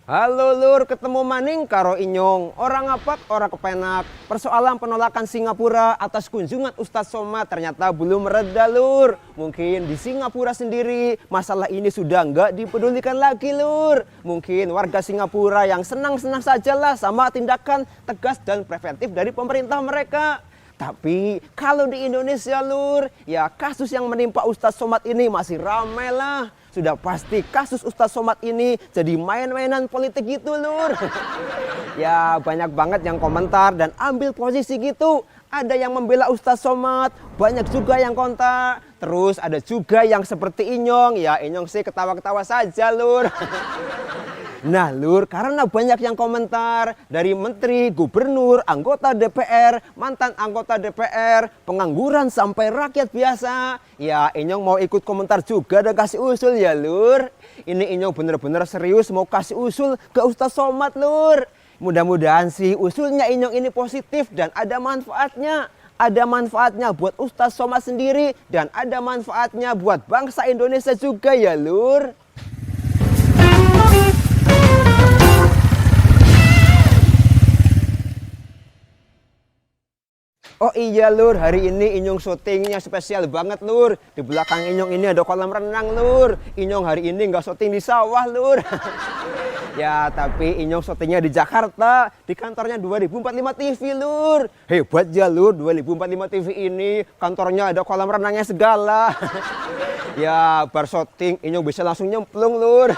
Halo lur, ketemu maning karo Inyong. Orang apak, orang kepenak. Persoalan penolakan Singapura atas kunjungan Ustadz Somad ternyata belum mereda lur. Mungkin di Singapura sendiri masalah ini sudah nggak dipedulikan lagi lur. Mungkin warga Singapura yang senang-senang sajalah sama tindakan tegas dan preventif dari pemerintah mereka. Tapi kalau di Indonesia lur, ya kasus yang menimpa Ustadz Somad ini masih ramai lah. Sudah pasti kasus Ustadz Somad ini jadi main-mainan politik gitu lur. Ya banyak banget yang komentar dan ambil posisi gitu. Ada yang membela Ustadz Somad, banyak juga yang kontra. Terus ada juga yang seperti Inyong, ya Inyong sih ketawa-ketawa saja lur. Nah lur, karena banyak yang komentar dari menteri, gubernur, anggota DPR, mantan anggota DPR, pengangguran sampai rakyat biasa. Ya Inyong mau ikut komentar juga dan kasih usul ya lur. Ini Inyong bener-bener serius mau kasih usul ke Ustadz Somad lur. Mudah-mudahan sih usulnya Inyong ini positif dan ada manfaatnya. Ada manfaatnya buat Ustadz Somad sendiri dan ada manfaatnya buat bangsa Indonesia juga ya lur. Oh iya lur, hari ini Inyong syutingnya spesial banget lur. Di belakang Inyong ini ada kolam renang lur. Inyong hari ini nggak syuting di sawah lur. Ya tapi Inyong syutingnya di Jakarta, di kantornya 2045 TV lur. Hebat ya lur, 2045 TV ini kantornya ada kolam renangnya segala. Ya bar syuting Inyong bisa langsung nyemplung lur.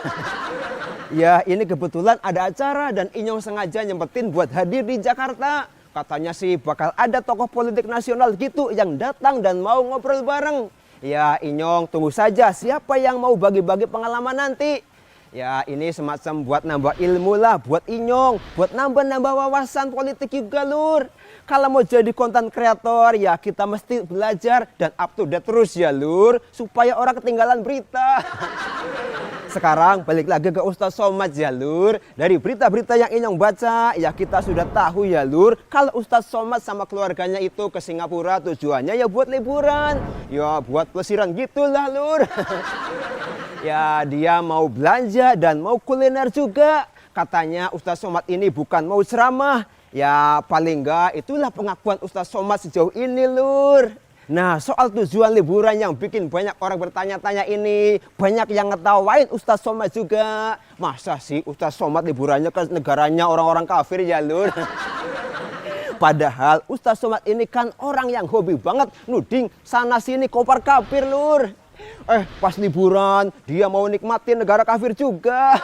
Ya ini kebetulan ada acara dan Inyong sengaja nyempetin buat hadir di Jakarta. Katanya sih bakal ada tokoh politik nasional gitu yang datang dan mau ngobrol bareng. Ya Inyong tunggu saja siapa yang mau bagi-bagi pengalaman nanti. Ya ini semacam buat nambah ilmu lah buat Inyong. Buat nambah-nambah wawasan politik juga lur. Kalau mau jadi konten kreator ya kita mesti belajar dan up to date terus ya lur. Supaya orang ketinggalan berita. Sekarang balik lagi ke Ustadz Somad ya lur. Dari berita-berita yang Inyong baca ya kita sudah tahu ya lur. Kalau Ustadz Somad sama keluarganya itu ke Singapura tujuannya ya buat liburan. Ya buat pelesiran gitulah lur. Ya dia mau belanja dan mau kuliner juga. Katanya Ustadz Somad ini bukan mau ceramah. Ya paling enggak itulah pengakuan Ustadz Somad sejauh ini lur. Nah soal tujuan liburan yang bikin banyak orang bertanya-tanya ini. Banyak yang ngetawain Ustadz Somad juga. Masa sih Ustadz Somad liburannya ke negaranya orang-orang kafir ya lur. Padahal Ustadz Somad ini kan orang yang hobi banget nuding sana sini kopar kafir lur. Pas liburan dia mau nikmatin negara kafir juga.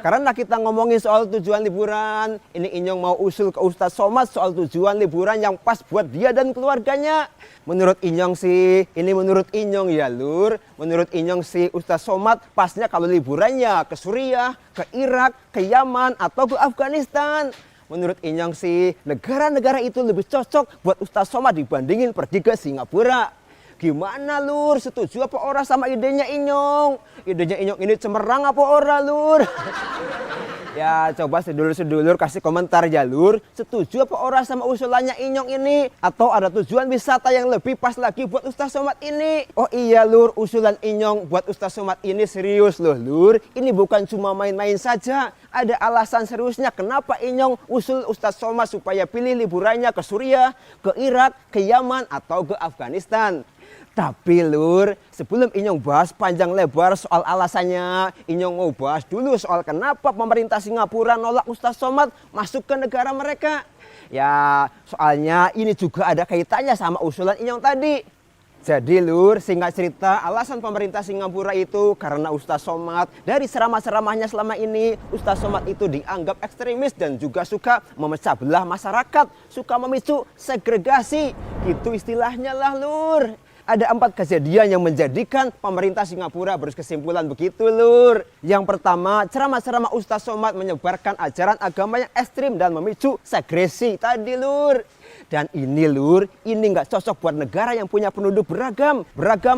Karena kita ngomongin soal tujuan liburan, ini Inyong mau usul ke Ustadz Somad soal tujuan liburan yang pas buat dia dan keluarganya. Menurut Inyong sih, ini menurut Inyong ya lur. Menurut Inyong sih Ustadz Somad pasnya kalau liburannya ke Suriah, ke Irak, ke Yaman, atau ke Afghanistan. Menurut Inyong sih, negara-negara itu lebih cocok buat Ustadz Somad dibandingin pergi ke Singapura. Gimana lur, setuju apa ora sama idenya Inyong? Idenya Inyong ini cemerlang apa ora lur? Ya coba sedulur-sedulur kasih komentar ya lur. Setuju apa ora sama usulannya Inyong ini? Atau ada tujuan wisata yang lebih pas lagi buat Ustadz Somad ini? Oh iya lur, usulan Inyong buat Ustadz Somad ini serius loh lur. Ini bukan cuma main-main saja. Ada alasan seriusnya kenapa Inyong usul Ustadz Somad supaya pilih liburannya ke Suriah, ke Irak, ke Yaman, atau ke Afghanistan. Tapi lur, sebelum Inyong bahas panjang lebar soal alasannya, Inyong mau bahas dulu soal kenapa pemerintah Singapura nolak Ustadz Somad masuk ke negara mereka. Ya, soalnya ini juga ada kaitannya sama usulan Inyong tadi. Jadi lur, singkat cerita alasan pemerintah Singapura itu karena Ustadz Somad dari ceramah-ceramahnya selama ini, Ustadz Somad itu dianggap ekstremis dan juga suka memecah belah masyarakat, suka memicu segregasi, gitu istilahnya lah lur. Ada 4 kejadian yang menjadikan pemerintah Singapura berkesimpulan begitu lur. Yang pertama, ceramah-ceramah Ustadz Somad menyebarkan ajaran agama yang ekstrim dan memicu segresi tadi lur. Dan ini lur, ini nggak cocok buat negara yang punya penduduk beragam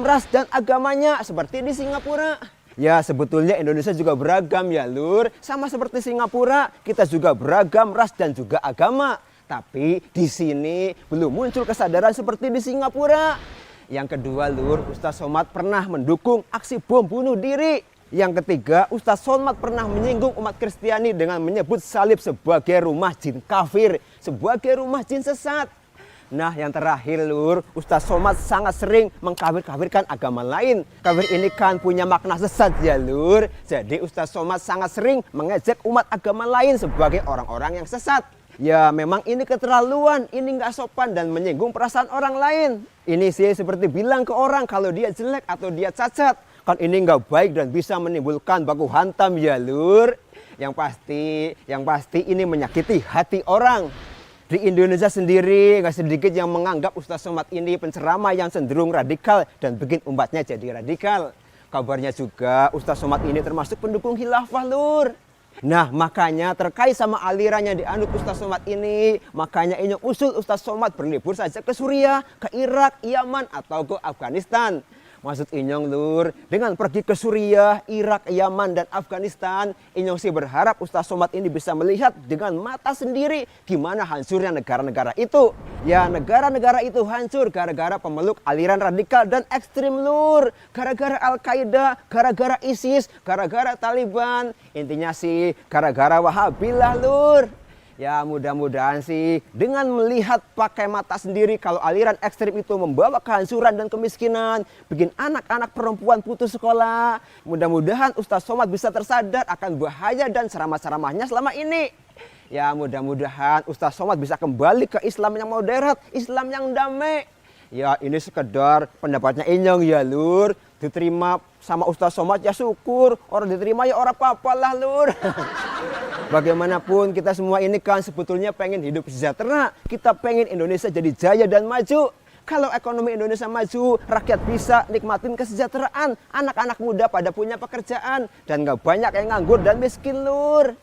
ras dan agamanya seperti di Singapura. Ya sebetulnya Indonesia juga beragam ya lur. Sama seperti Singapura, kita juga beragam ras dan juga agama. Tapi di sini belum muncul kesadaran seperti di Singapura. Yang kedua lur, Ustadz Somad pernah mendukung aksi bom bunuh diri. Yang ketiga, Ustaz Somad pernah menyinggung umat Kristiani dengan menyebut salib sebagai rumah jin kafir, sebagai rumah jin sesat. Nah, yang terakhir Lur, Ustaz Somad sangat sering mengkafir-kafirkan agama lain. Kafir ini kan punya makna sesat ya Lur. Jadi Ustaz Somad sangat sering mengejek umat agama lain sebagai orang-orang yang sesat. Ya memang ini keterlaluan, ini nggak sopan dan menyinggung perasaan orang lain. Ini sih seperti bilang ke orang kalau dia jelek atau dia cacat. Kan ini nggak baik dan bisa menimbulkan baku hantam ya Lur. Yang pasti ini menyakiti hati orang. Di Indonesia sendiri nggak sedikit yang menganggap Ustaz Somad ini penceramah yang cenderung radikal dan bikin umatnya jadi radikal. Kabarnya juga Ustaz Somad ini termasuk pendukung khilafah Lur. Nah makanya terkait sama alirannya dianut Ustaz Somad ini, makanya ini usul Ustaz Somad berlibur saja ke Suriah, ke Irak, Yaman atau ke Afghanistan. Maksud Inyong Lur, dengan pergi ke Suriah, Irak, Yaman, dan Afghanistan, Inyong sih berharap Ustaz Somad ini bisa melihat dengan mata sendiri gimana hancurnya negara-negara itu. Ya negara-negara itu hancur gara-gara pemeluk aliran radikal dan ekstrim Lur. Gara-gara Al-Qaeda, gara-gara ISIS, gara-gara Taliban. Intinya sih gara-gara Wahabilah Lur. Ya mudah-mudahan sih dengan melihat pakai mata sendiri kalau aliran ekstrem itu membawa kehancuran dan kemiskinan, bikin anak-anak perempuan putus sekolah. Mudah-mudahan Ustaz Somad bisa tersadar akan bahaya dan ceramah-ceramahnya selama ini. Ya mudah-mudahan Ustaz Somad bisa kembali ke Islam yang moderat, Islam yang damai. Ya ini sekedar pendapatnya Inyong ya Lur. Diterima sama Ustaz Somad ya syukur, orang diterima ya orang apa-apa lah Lur. Bagaimanapun kita semua ini kan sebetulnya pengen hidup sejahtera. Kita pengen Indonesia jadi jaya dan maju. Kalau ekonomi Indonesia maju, rakyat bisa nikmatin kesejahteraan. Anak-anak muda pada punya pekerjaan. Dan gak banyak yang nganggur dan miskin Lur.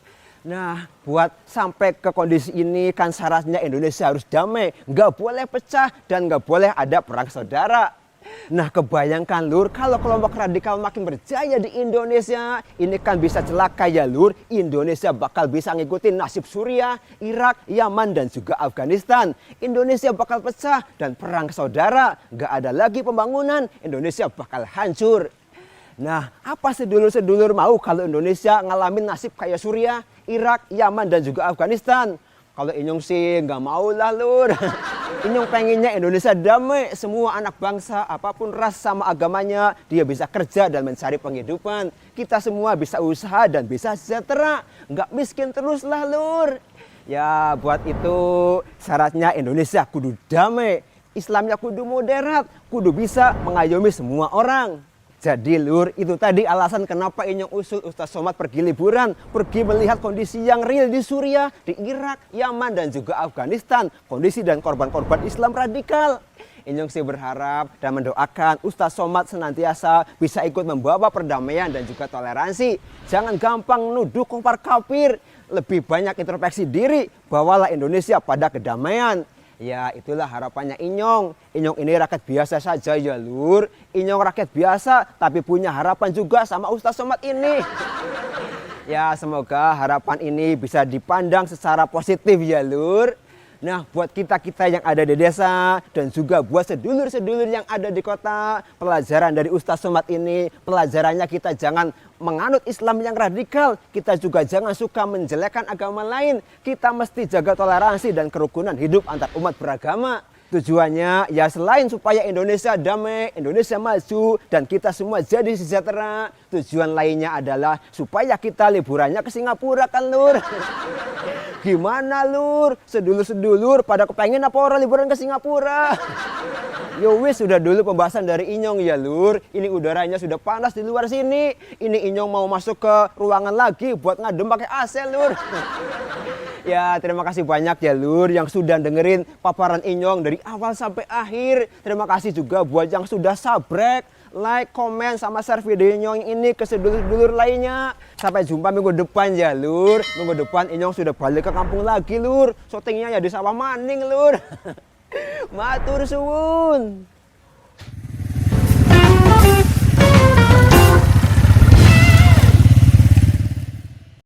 Nah buat sampai ke kondisi ini kan syaratnya Indonesia harus damai. Gak boleh pecah dan gak boleh ada perang saudara. Nah kebayangkan Lur, kalau kelompok radikal makin berjaya di Indonesia, ini kan bisa celaka ya Lur. Indonesia bakal bisa ngikutin nasib Suriah, Irak, Yaman dan juga Afghanistan. Indonesia bakal pecah dan perang saudara. Gak ada lagi pembangunan, Indonesia bakal hancur. Nah apa sedulur-sedulur mau kalau Indonesia ngalamin nasib kayak Suriah, Irak, Yaman dan juga Afghanistan? Kalau Inyong sih nggak mau lah Lur. Inyong pengennya Indonesia damai. Semua anak bangsa apapun ras sama agamanya dia bisa kerja dan mencari penghidupan. Kita semua bisa usaha dan bisa sejahtera. Nggak miskin terus lah Lur. Ya buat itu syaratnya Indonesia kudu damai. Islamnya kudu moderat. Kudu bisa mengayomi semua orang. Jadi Lur, itu tadi alasan kenapa Inyong usul Ustaz Somad pergi liburan. Pergi melihat kondisi yang real di Suriah, di Irak, Yaman dan juga Afghanistan. Kondisi dan korban-korban Islam radikal. Inyong sih berharap dan mendoakan Ustaz Somad senantiasa bisa ikut membawa perdamaian dan juga toleransi. Jangan gampang nuduh kompar kafir. Lebih banyak introspeksi diri. Bawalah Indonesia pada kedamaian. Ya itulah harapannya Inyong. Inyong ini rakyat biasa saja ya Lur. Inyong rakyat biasa tapi punya harapan juga sama Ustaz Somad ini. Ya semoga harapan ini bisa dipandang secara positif ya Lur. Nah buat kita-kita yang ada di desa dan juga buat sedulur-sedulur yang ada di kota, pelajaran dari Ustaz Somad ini, pelajarannya kita jangan menganut Islam yang radikal. Kita juga jangan suka menjelekkan agama lain. Kita mesti jaga toleransi dan kerukunan hidup antar umat beragama. Tujuannya ya selain supaya Indonesia damai, Indonesia maju, dan kita semua jadi sejahtera. Tujuan lainnya adalah supaya kita liburannya ke Singapura kan Lur. Gimana Lur? Sedulur-sedulur pada kepengen apa orang liburan ke Singapura? Yo wis sudah dulu pembahasan dari Inyong ya Lur. Ini udaranya sudah panas di luar sini. Ini Inyong mau masuk ke ruangan lagi buat ngadem pakai AC Lur. Ya terima kasih banyak ya Lur yang sudah dengerin paparan Inyong dari awal sampai akhir. Terima kasih juga buat yang sudah sabrek, like, komen, sama share video Inyong ini ke sedulur-sedulur lainnya. Sampai jumpa minggu depan ya Lur. Minggu depan Inyong sudah balik ke kampung lagi Lur. Syutingnya ya di sawah maning Lur. Matur suwun.